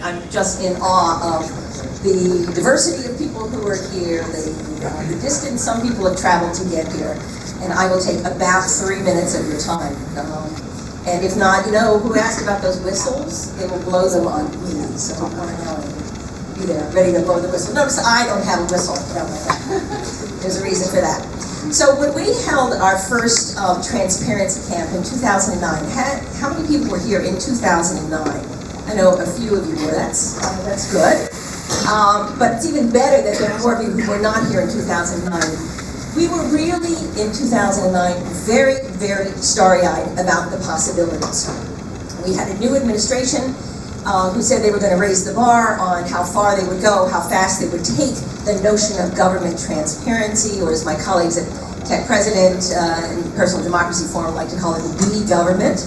I'm just in awe of the diversity of people who are here, the distance some people have traveled to get here, and I will take about 3 minutes of your time. And if not, you know, who asked about those whistles? They will blow them on me, so I want to know, be there, ready to blow the whistle. Notice I don't have a whistle. There's a reason for that. So when we held our first Transparency Camp in 2009, how many people were here in 2009? I know a few of you were. That's good. But it's even better that there are more of you who were not here in 2009. We were really, in 2009, very, very starry-eyed about the possibilities. We had a new administration who said they were going to raise the bar on how far they would go, how fast they would take the notion of government transparency, or as my colleagues at Tech President and Personal Democracy Forum like to call it, the government.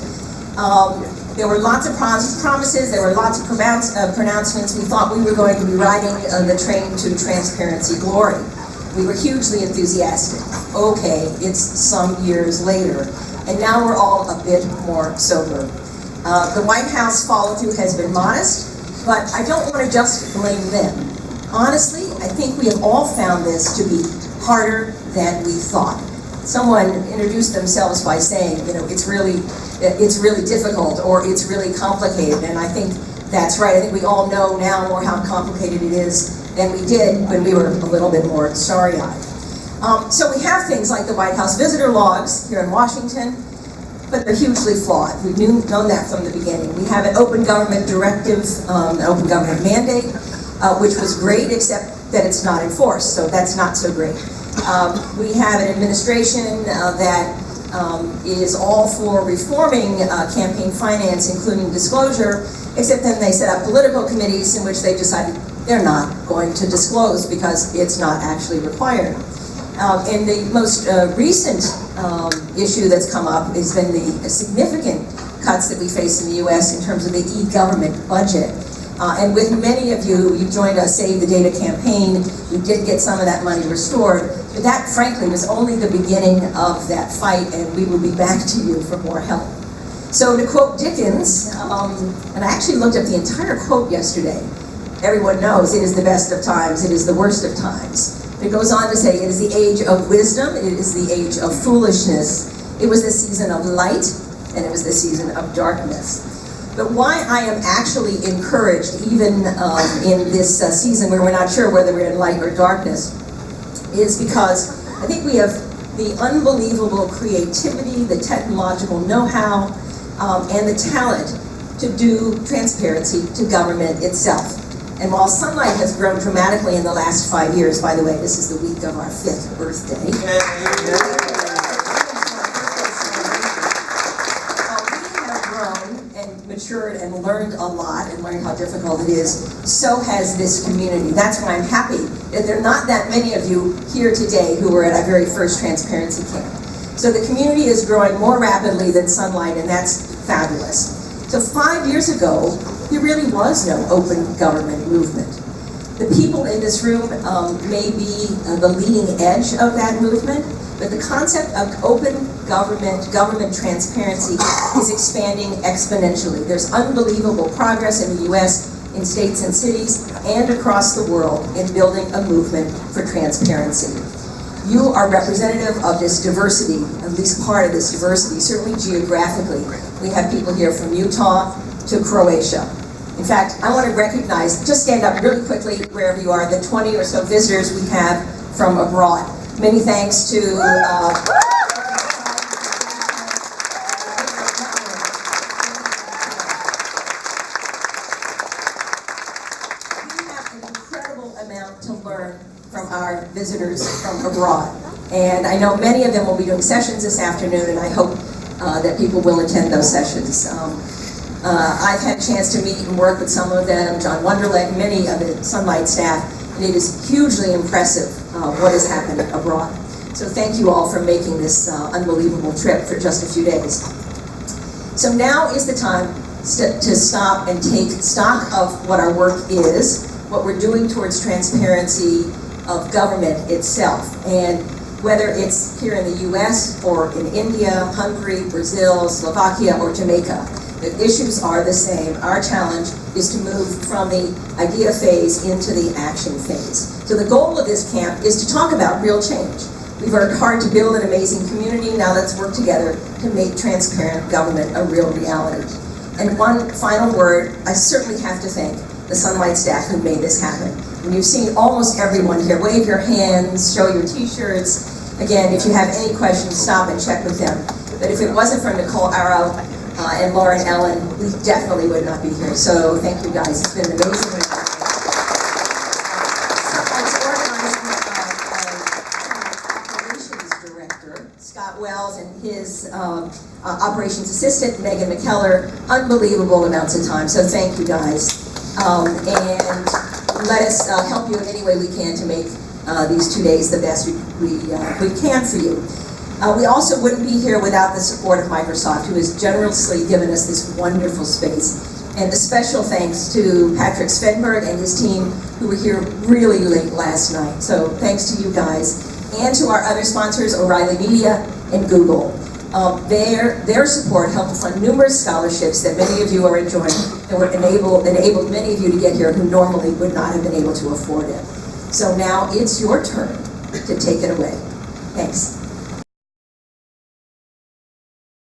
There were lots of promises, there were lots of pronouncements. We thought we were going to be riding the train to transparency glory. We were hugely enthusiastic. Okay, it's some years later, and now we're all a bit more sober. The White House follow-through has been modest, but I don't want to just blame them. Honestly, I think we have all found this to be harder than we thought. Someone introduced themselves by saying, you know, it's really difficult, or it's really complicated, and I think that's right. I think we all know now more how complicated it is than we did when we were a little bit more starry-eyed. So we have things like the White House visitor logs here in Washington, but they're hugely flawed. We've known that from the beginning. We have an open government directive, an open government mandate, which was great, except that it's not enforced, so that's not so great. We have an administration that is all for reforming campaign finance, including disclosure, except then they set up political committees in which they decided they're not going to disclose because it's not actually required. And the most recent issue that's come up has been the significant cuts that we face in the U.S. in terms of the e-government budget. And with many of you, you joined us Save the Data campaign. We did get some of that money restored, but that, frankly, was only the beginning of that fight, and we will be back to you for more help. So to quote Dickens, and I actually looked up the entire quote yesterday. Everyone knows it is the best of times, it is the worst of times. It goes on to say, it is the age of wisdom, it is the age of foolishness. It was the season of light, and it was the season of darkness. But why I am actually encouraged, even in this season where we're not sure whether we're in light or darkness, is because I think we have the unbelievable creativity, the technological know-how, and the talent to do transparency to government itself. And while sunlight has grown dramatically in the last 5 years, by the way, this is the week of our 5th birthday. We have grown and matured and learned a lot and learned how difficult it is. So has this community. That's why I'm happy that there are not that many of you here today who were at our very first Transparency Camp. So the community is growing more rapidly than sunlight, and that's fabulous. So 5 years ago, there really was no open government movement. The people in this room may be the leading edge of that movement, but the concept of open government transparency is expanding exponentially. There's unbelievable progress in the U.S., in states and cities, and across the world in building a movement for transparency. You are representative of this diversity, at least part of this diversity, certainly geographically. We have people here from Utah to Croatia. In fact, I want to recognize, just stand up really quickly wherever you are, the 20 or so visitors we have from abroad. Many thanks to we have an incredible amount to learn from our visitors from abroad. And I know many of them will be doing sessions this afternoon, and I hope that people will attend those sessions. I've had a chance to meet and work with some of them, John Wonderlich, many of the Sunlight staff, and it is hugely impressive what has happened abroad. So thank you all for making this unbelievable trip for just a few days. So now is the time to stop and take stock of what our work is, what we're doing towards transparency of government itself, and whether it's here in the US or in India, Hungary, Brazil, Slovakia, or Jamaica. The issues are the same. Our challenge is to move from the idea phase into the action phase. So the goal of this camp is to talk about real change. We've worked hard to build an amazing community. Now let's work together to make transparent government a real reality. And one final word, I certainly have to thank the Sunlight staff who made this happen. And you've seen almost everyone here. Wave your hands, show your t-shirts. Again, if you have any questions, stop and check with them. But if it wasn't for Nicole Arrow and Lauren Ellen, we definitely would not be here. So thank you guys. It's been amazing. Scott Wells and his operations assistant, Megan McKellar, unbelievable amounts of time. So thank you guys. And let us help you in any way we can to make these 2 days the best we can for you. We also wouldn't be here without the support of Microsoft, who has generously given us this wonderful space. And a special thanks to Patrick Svedberg and his team, who were here really late last night. So thanks to you guys. And to our other sponsors, O'Reilly Media and Google. Their support helped fund numerous scholarships that many of you are enjoying and were enabled many of you to get here who normally would not have been able to afford it. So now it's your turn to take it away. Thanks.